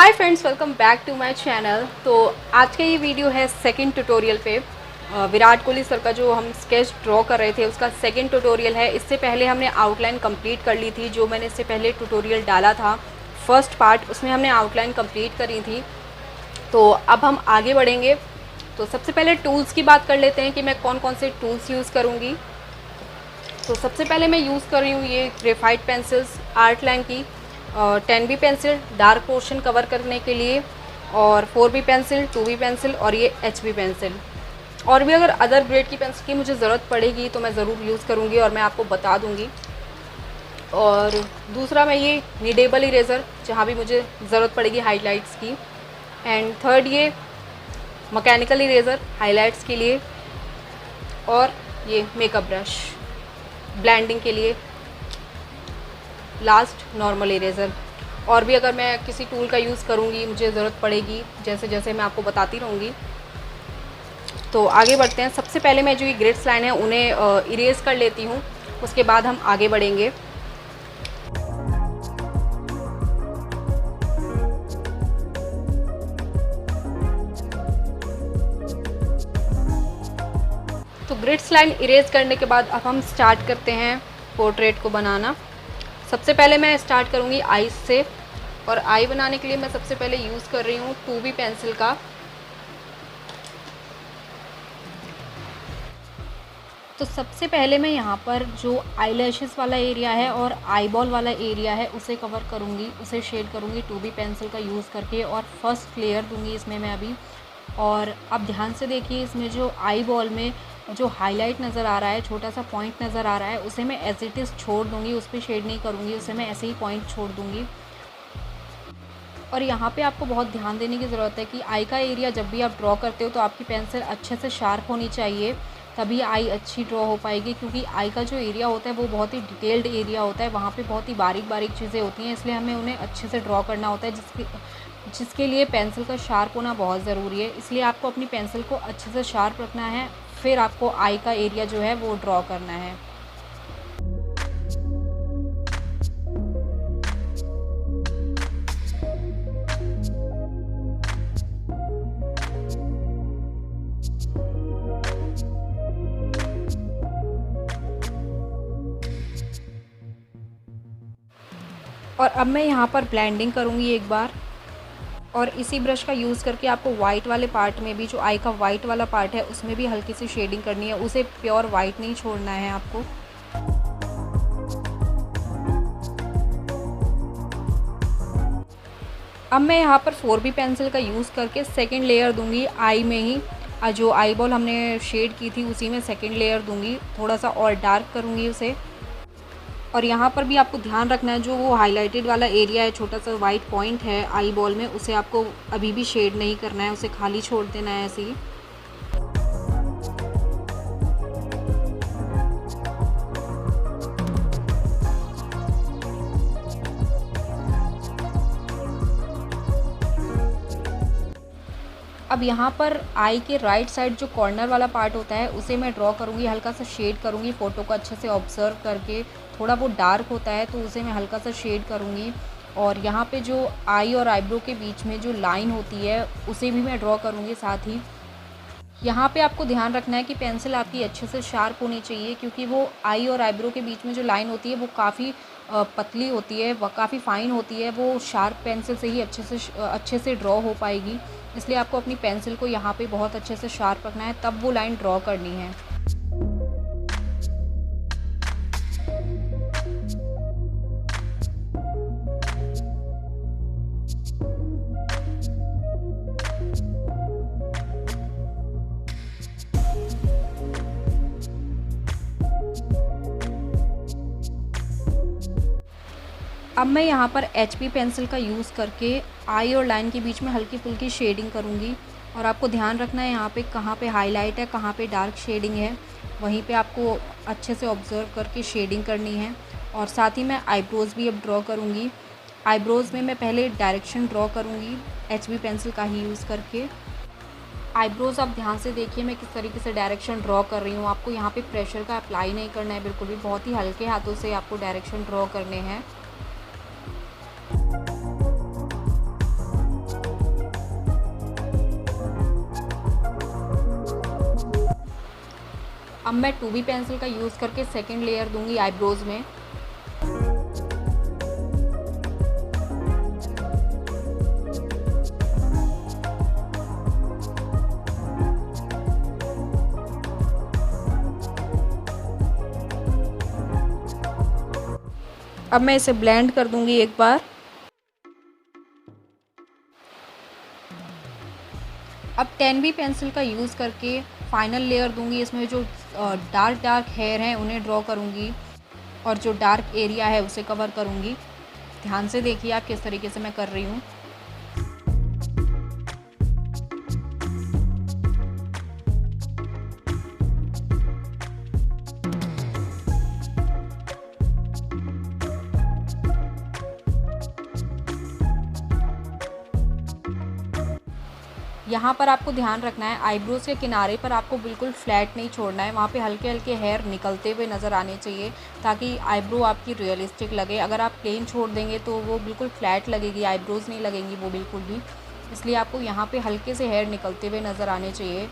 Hi friends, welcome back to my channel. तो आज का ये वीडियो है सेकंड ट्यूटोरियल पे। विराट कोहली सर का जो हम स्केच ड्रॉ कर रहे थे उसका सेकंड ट्यूटोरियल है। इससे पहले हमने आउटलाइन कंप्लीट कर ली थी। जो मैंने इससे पहले ट्यूटोरियल डाला था फर्स्ट पार्ट, उसमें हमने आउटलाइन कंप्लीट करी थी। तो अब हम आगे बढ़ेंगे। तो सबसे पहले टूल्स की बात कर लेते हैं कि मैं कौन कौन से टूल्स यूज़ करूँगी। तो सबसे पहले मैं यूज़ कर रही हूँ ये ग्रेफाइट पेंसिल्स आर्ट लाइन की, 10B pencil dark portion cover करने के लिए, और 4B पेंसिल, 2B पेंसिल और ये HB पेंसिल। और भी अगर अदर ग्रेड की पेंसिल की मुझे ज़रूरत पड़ेगी तो मैं ज़रूर यूज़ करूँगी और मैं आपको बता दूँगी। और दूसरा मैं ये नीडेबल इरेज़र, जहाँ भी मुझे ज़रूरत पड़ेगी हाईलाइट्स की। एंड थर्ड ये मैकेनिकल इरेज़र हाईलाइट्स के लिए, और ये मेकअप ब्रश ब्लेंडिंग के लिए। Last normal eraser. और भी अगर मैं किसी टूल का यूज़ करूँगी, मुझे ज़रूरत पड़ेगी, जैसे जैसे मैं आपको बताती रहूँगी। तो आगे बढ़ते हैं। सबसे पहले मैं जो ये ग्रिड्स लाइन है उन्हें इरेज़ कर लेती हूँ, उसके बाद हम आगे बढ़ेंगे। तो ग्रिड्स लाइन इरेज़ करने के बाद अब हम स्टार्ट करते हैं पोर्ट्रेट को बनाना। सबसे पहले मैं स्टार्ट करूँगी आईज से, और आई बनाने के लिए मैं सबसे पहले यूज़ कर रही हूँ 2B पेंसिल का। तो सबसे पहले मैं यहाँ पर जो आईलैशेस वाला एरिया है और आईबॉल वाला एरिया है उसे कवर करूँगी, उसे शेड करूँगी 2B पेंसिल का यूज़ करके, और फर्स्ट लेयर दूँगी इसमें मैं अभी। और अब ध्यान से देखिए, इसमें जो आईबॉल में जो हाईलाइट नज़र आ रहा है, छोटा सा पॉइंट नज़र आ रहा है, उसे मैं एज इट इज़ छोड़ दूँगी, उस पर शेड नहीं करूँगी, उसे मैं ऐसे ही पॉइंट छोड़ दूँगी। और यहाँ पे आपको बहुत ध्यान देने की ज़रूरत है कि आई का एरिया जब भी आप ड्रॉ करते हो तो आपकी पेंसिल अच्छे से शार्प होनी चाहिए, तभी आई अच्छी ड्रॉ हो पाएगी। क्योंकि आई का जो एरिया होता है वो बहुत ही डिटेल्ड एरिया होता है, वहाँ पे बहुत ही बारीक बारीक चीज़ें होती हैं, इसलिए हमें उन्हें अच्छे से ड्रॉ करना होता है, जिसके लिए पेंसिल का शार्प होना बहुत ज़रूरी है। इसलिए आपको अपनी पेंसिल को अच्छे से शार्प रखना है, फिर आपको आई का एरिया जो है वो ड्रॉ करना है। और अब मैं यहाँ पर ब्लेंडिंग करूँगी एक बार, और इसी ब्रश का यूज़ करके आपको वाइट वाले पार्ट में भी, जो आई का वाइट वाला पार्ट है उसमें भी हल्की सी शेडिंग करनी है, उसे प्योर वाइट नहीं छोड़ना है आपको। अब मैं यहाँ पर 4B पेंसिल का यूज़ करके सेकंड लेयर दूंगी आई में ही। जो आई बॉल हमने शेड की थी उसी में सेकंड लेयर दूंगी, थोड़ा सा और डार्क करूँगी उसे। और यहाँ पर भी आपको ध्यान रखना है, जो वो हाईलाइटेड वाला एरिया है, छोटा सा वाइट पॉइंट है आई बॉल में, उसे आपको अभी भी शेड नहीं करना है, उसे खाली छोड़ देना है ऐसे ही। अब यहाँ पर आई के राइट साइड जो कॉर्नर वाला पार्ट होता है उसे मैं ड्रॉ करूँगी, हल्का सा शेड करूँगी, फ़ोटो को अच्छे से ऑब्ज़र्व करके। थोड़ा वो डार्क होता है तो उसे मैं हल्का सा शेड करूँगी। और यहाँ पे जो आई और आईब्रो के बीच में जो लाइन होती है उसे भी मैं ड्रॉ करूँगी साथ ही। यहाँ पे आपको ध्यान रखना है कि पेंसिल आपकी अच्छे से शार्प होनी चाहिए, क्योंकि वो आई और आईब्रो के बीच में जो लाइन होती है वो काफ़ी पतली होती है, वह काफ़ी फ़ाइन होती है, वो शार्प पेंसिल से ही अच्छे से ड्रॉ हो पाएगी। इसलिए आपको अपनी पेंसिल को यहाँ पे बहुत अच्छे से शार्प रखना है, तब वो लाइन ड्रॉ करनी है। अब मैं यहाँ पर HB पेंसिल का यूज़ करके आई और लाइन के बीच में हल्की फुल्की शेडिंग करूँगी। और आपको ध्यान रखना है यहाँ पे कहाँ पे हाईलाइट है, कहाँ पे डार्क शेडिंग है, वहीं पे आपको अच्छे से ऑब्ज़र्व करके शेडिंग करनी है। और साथ ही मैं आईब्रोज़ भी अब ड्रॉ करूँगी। आईब्रोज़ में मैं पहले डायरेक्शन ड्रॉ करूँगी HB पेंसिल का ही यूज़ करके। आईब्रोज़ आप ध्यान से देखिए मैं किस तरीके से डायरेक्शन ड्रॉ कर रही हूँ। आपको यहाँ पे प्रेशर का अप्लाई नहीं करना है बिल्कुल भी, बहुत ही हल्के हाथों से आपको डायरेक्शन ड्रॉ करने हैं। अब मैं 2B पेंसिल का यूज़ करके सेकेंड लेयर दूंगी आईब्रोज़ में। अब मैं इसे ब्लेंड कर दूंगी एक बार। अब 10B पेंसिल का यूज़ करके फाइनल लेयर दूंगी। इसमें जो डार्क हेयर हैं उन्हें ड्रॉ करूंगी और जो डार्क एरिया है उसे कवर करूंगी। ध्यान से देखिए आप किस तरीके से मैं कर रही हूँ। यहाँ पर आपको ध्यान रखना है, आईब्रोज़ के किनारे पर आपको बिल्कुल फ्लैट नहीं छोड़ना है। वहाँ पे हल्के हल्के हेयर निकलते हुए नज़र आने चाहिए ताकि आईब्रो आपकी रियलिस्टिक लगे। अगर आप प्लेन छोड़ देंगे तो वो बिल्कुल फ्लैट लगेगी, आईब्रोज़ नहीं लगेंगी वो बिल्कुल भी। इसलिए आपको यहाँ पे हल्के से हेयर निकलते हुए नज़र आने चाहिए।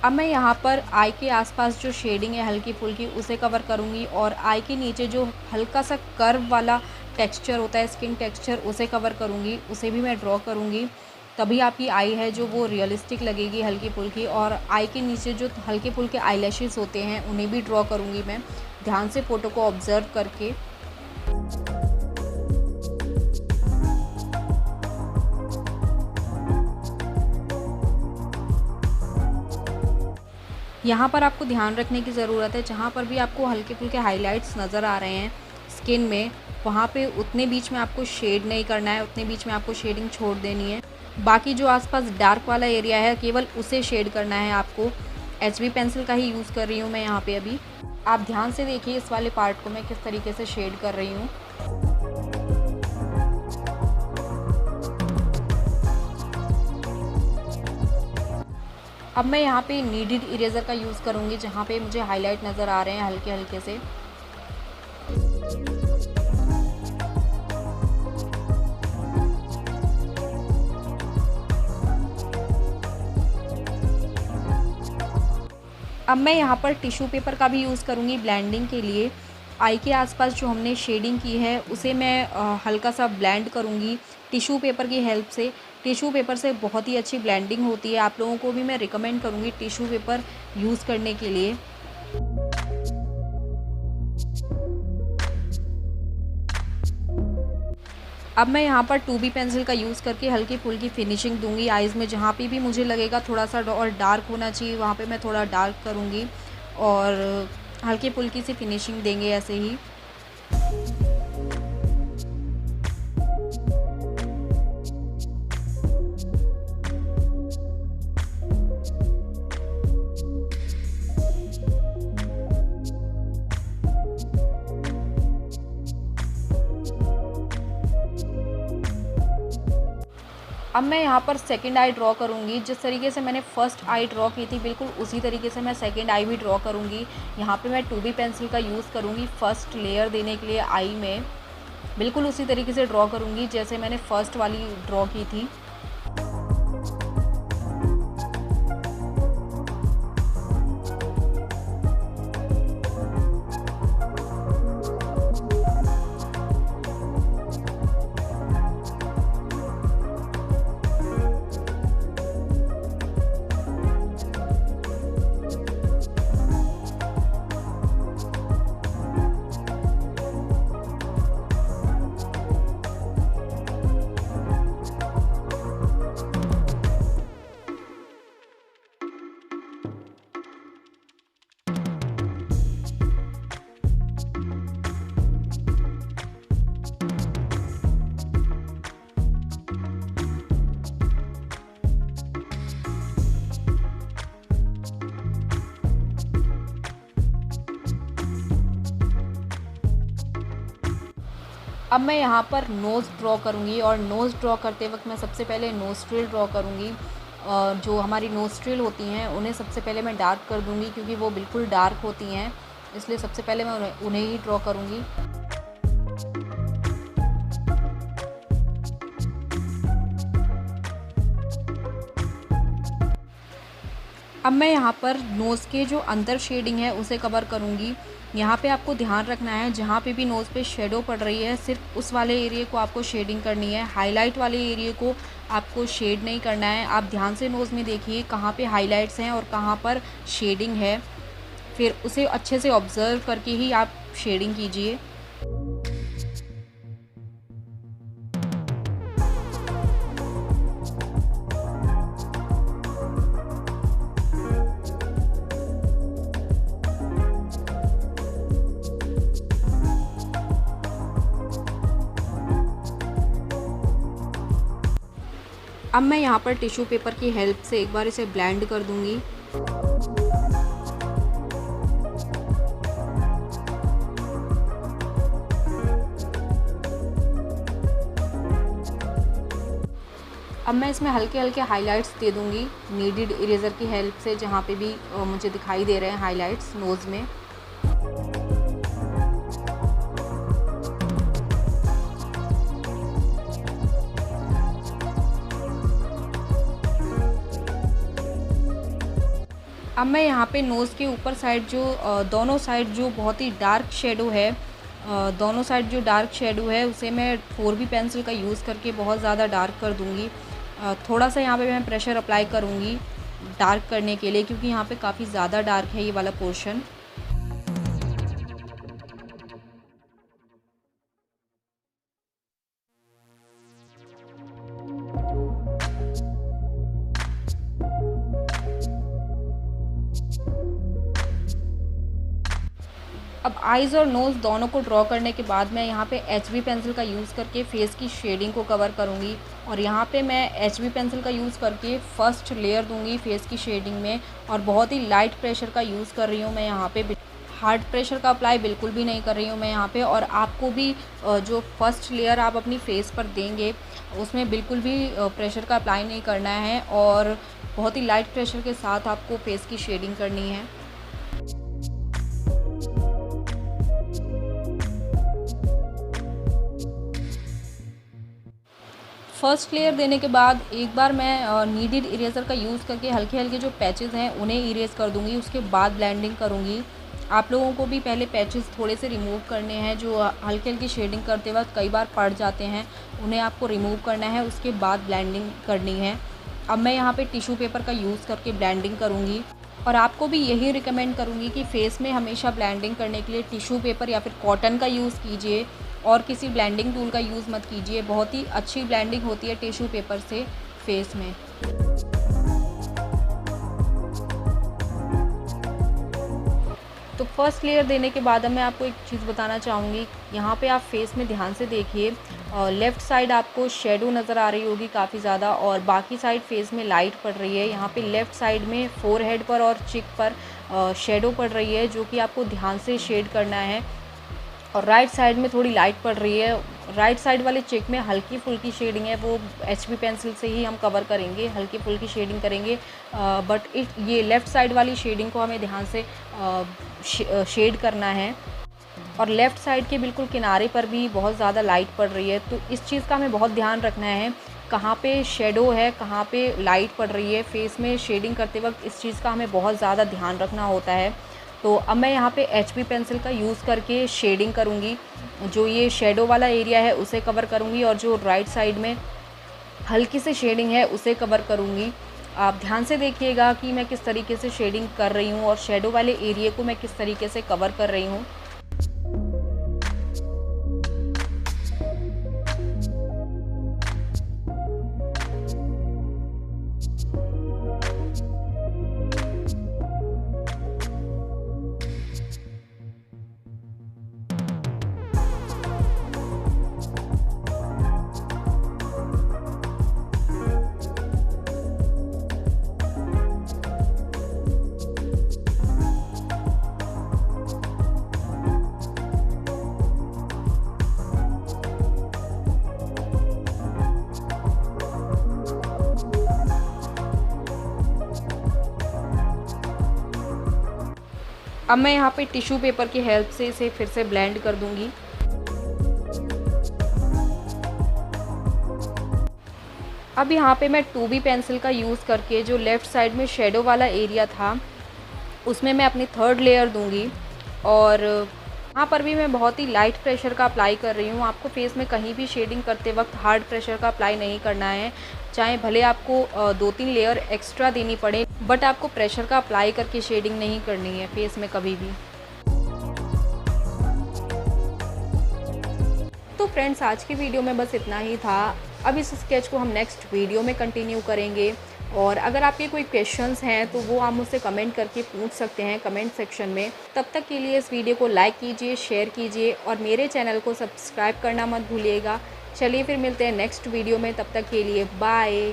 अब मैं यहाँ पर आई के आसपास जो शेडिंग है हल्की फुल्की उसे कवर करूँगी और आई के नीचे जो हल्का सा कर्व वाला टेक्सचर होता है, स्किन टेक्सचर, उसे कवर करूँगी, उसे भी मैं ड्रॉ करूँगी। तभी आपकी आई है जो वो रियलिस्टिक लगेगी, हल्की फुल्की। और आई के नीचे जो हल्के फुल्के आईलैशेस होते हैं उन्हें भी ड्रॉ करूँगी मैं, ध्यान से फ़ोटो को ऑब्ज़र्व करके। यहाँ पर आपको ध्यान रखने की ज़रूरत है, जहाँ पर भी आपको हल्के फुल्के हाइलाइट्स नज़र आ रहे हैं स्किन में, वहाँ पे उतने बीच में आपको शेड नहीं करना है, उतने बीच में आपको शेडिंग छोड़ देनी है। बाकी जो आसपास डार्क वाला एरिया है केवल उसे शेड करना है आपको। HB पेंसिल का ही यूज़ कर रही हूँ मैं यहाँ पे अभी। आप ध्यान से देखिए इस वाले पार्ट को मैं किस तरीके से शेड कर रही हूँ। अब मैं यहाँ पे नीडेड इरेज़र का यूज़ करूँगी, जहाँ पे मुझे हाईलाइट नज़र आ रहे हैं हल्के हल्के से। अब मैं यहाँ पर टिश्यू पेपर का भी यूज़ करूँगी ब्लेंडिंग के लिए। आई के आसपास जो हमने शेडिंग की है उसे मैं हल्का सा ब्लेंड करूँगी टिश्यू पेपर की हेल्प से। टिश्यू पेपर से बहुत ही अच्छी ब्लेंडिंग होती है। आप लोगों को भी मैं रिकमेंड करूँगी टिश्यू पेपर यूज़ करने के लिए। अब मैं यहाँ पर 2B पेंसिल का यूज़ करके हल्की फुल्की फिनिशिंग दूंगी आइज़ में। जहाँ पे भी मुझे लगेगा थोड़ा सा और डार्क होना चाहिए वहाँ पे मैं थोड़ा डार्क करूँगी और हल्की फुल्की सी फिनिशिंग देंगे ऐसे ही। अब मैं यहाँ पर सेकंड आई ड्रॉ करूँगी। जिस तरीके से मैंने फ़र्स्ट आई ड्रॉ की थी बिल्कुल उसी तरीके से मैं सेकंड आई भी ड्रॉ करूँगी। यहाँ पे मैं 2B पेंसिल का यूज़ करूँगी फर्स्ट लेयर देने के लिए आई में। बिल्कुल उसी तरीके से ड्रॉ करूँगी जैसे मैंने फ़र्स्ट वाली ड्रॉ की थी। अब मैं यहाँ पर नोज़ ड्रॉ करूँगी और नोज़ ड्रॉ करते वक्त मैं सबसे पहले नोस्ट्रिल ड्रॉ करूँगी। जो हमारी नोस्ट्रिल होती हैं उन्हें सबसे पहले मैं डार्क कर दूँगी क्योंकि वो बिल्कुल डार्क होती हैं, इसलिए सबसे पहले मैं उन्हें ही ड्रॉ करूँगी। अब मैं यहाँ पर नोज़ के जो अंदर शेडिंग है उसे कवर करूँगी। यहाँ पे आपको ध्यान रखना है, जहाँ पे भी नोज़ पे शेडो पड़ रही है सिर्फ उस वाले एरिया को आपको शेडिंग करनी है। हाईलाइट वाले एरिया को आपको शेड नहीं करना है। आप ध्यान से नोज़ में देखिए कहाँ पे हाईलाइट्स हैं और कहाँ पर शेडिंग है, फिर उसे अच्छे से ऑब्ज़र्व करके ही आप शेडिंग कीजिए। अब मैं यहाँ पर टिश्यू पेपर की हेल्प से एक बार इसे ब्लेंड कर दूँगी। अब मैं इसमें हल्के हल्के हाइलाइट्स दे दूँगी नीडेड इरेज़र की हेल्प से, जहाँ पे भी मुझे दिखाई दे रहे हैं हाइलाइट्स नोज़ में। अब मैं यहाँ पे नोज़ के ऊपर साइड जो दोनों साइड जो बहुत ही डार्क शेडो है, दोनों साइड जो डार्क शेडो है उसे मैं 4B पेंसिल का यूज़ करके बहुत ज़्यादा डार्क कर दूँगी। थोड़ा सा यहाँ पे मैं प्रेशर अप्लाई करूँगी डार्क करने के लिए, क्योंकि यहाँ पे काफ़ी ज़्यादा डार्क है ये वाला पोर्शन। अब आइज़ और नोज़ दोनों को ड्रॉ करने के बाद मैं यहाँ पे HB पेंसिल का यूज़ करके फेस की शेडिंग को कवर करूँगी, और यहाँ पे मैं HB पेंसिल का यूज़ करके फर्स्ट लेयर दूँगी फेस की शेडिंग में, और बहुत ही लाइट प्रेशर का यूज़ कर रही हूँ मैं यहाँ पे। हार्ड प्रेशर का अप्लाई बिल्कुल भी नहीं कर रही हूँ मैं यहाँ पे। और आपको भी जो फर्स्ट लेयर आप अपनी फेस पर देंगे उसमें बिल्कुल भी प्रेशर का अप्लाई नहीं करना है, और बहुत ही लाइट प्रेशर के साथ आपको फेस की शेडिंग करनी है। फर्स्ट लेयर देने के बाद एक बार मैं नीडेड इरेज़र का यूज़ करके हल्के हल्के जो पैचेस हैं उन्हें इरेज़ कर दूंगी। उसके बाद ब्लेंडिंग करूंगी। आप लोगों को भी पहले पैचेस थोड़े से रिमूव करने हैं, जो हल्की हल्की शेडिंग करते वक्त कई बार पड़ जाते हैं, उन्हें आपको रिमूव करना है, उसके बाद ब्लेंडिंग करनी है। अब मैं यहाँ पे टिश्यू पेपर का यूज़ करके ब्लेंडिंग करूँगी, और आपको भी यही रिकमेंड करूँगी कि फेस में हमेशा ब्लेंडिंग करने के लिए टिश्यू पेपर या फिर कॉटन का यूज़ कीजिए, और किसी ब्लेंडिंग टूल का यूज़ मत कीजिए। बहुत ही अच्छी ब्लेंडिंग होती है टिश्यू पेपर से फेस में। तो फर्स्ट लेयर देने के बाद अब मैं आपको एक चीज़ बताना चाहूँगी। यहाँ पे आप फेस में ध्यान से देखिए, लेफ़्ट साइड आपको शेडो नज़र आ रही होगी काफ़ी ज़्यादा, और बाकी साइड फेस में लाइट पड़ रही है। यहाँ पे लेफ़्ट साइड में फोरहेड पर और चिक पर शेडो पड़ रही है, जो कि आपको ध्यान से शेड करना है। और राइट साइड में थोड़ी लाइट पड़ रही है। राइट साइड वाले चेक में हल्की फुल्की शेडिंग है, वो HB पेंसिल से ही हम कवर करेंगे, हल्की फुल्की शेडिंग करेंगे। बट ये लेफ़्ट साइड वाली शेडिंग को हमें ध्यान से शेड करना है। और लेफ़्ट साइड के बिल्कुल किनारे पर भी बहुत ज़्यादा लाइट पड़ रही है, तो इस चीज़ का हमें बहुत ध्यान रखना है, कहाँ पे शेडो है, कहाँ पे लाइट पड़ रही है। फेस में शेडिंग करते वक्त इस चीज़ का हमें बहुत ज़्यादा ध्यान रखना होता है। तो अब मैं यहाँ पे HB पेंसिल का यूज़ करके शेडिंग करूँगी। जो ये शेडो वाला एरिया है उसे कवर करूँगी, और जो राइट साइड में हल्की सी शेडिंग है उसे कवर करूँगी। आप ध्यान से देखिएगा कि मैं किस तरीके से शेडिंग कर रही हूँ, और शेडो वाले एरिया को मैं किस तरीके से कवर कर रही हूँ। अब मैं यहाँ पे टिश्यू पेपर की हेल्प से इसे फिर से ब्लेंड कर दूँगी। अब यहाँ पे मैं 2B पेंसिल का यूज़ करके जो लेफ़्ट साइड में शेडो वाला एरिया था उसमें मैं अपनी थर्ड लेयर दूँगी। और यहाँ पर भी मैं बहुत ही लाइट प्रेशर का अप्लाई कर रही हूँ। आपको फेस में कहीं भी शेडिंग करते वक्त हार्ड प्रेशर का अप्लाई नहीं करना है। चाहे भले आपको 2-3 लेयर एक्स्ट्रा देनी पड़े, बट आपको प्रेशर का अप्लाई करके शेडिंग नहीं करनी है फेस में कभी भी। तो फ्रेंड्स, आज की वीडियो में बस इतना ही था। अब इस स्केच को हम नेक्स्ट वीडियो में कंटिन्यू करेंगे। और अगर आपके कोई क्वेश्चंस हैं तो वो आप मुझसे कमेंट करके पूछ सकते हैं कमेंट सेक्शन में। तब तक के लिए इस वीडियो को लाइक कीजिए, शेयर कीजिए और मेरे चैनल को सब्सक्राइब करना मत भूलिएगा। चलिए फिर मिलते हैं नेक्स्ट वीडियो में, तब तक के लिए बाय।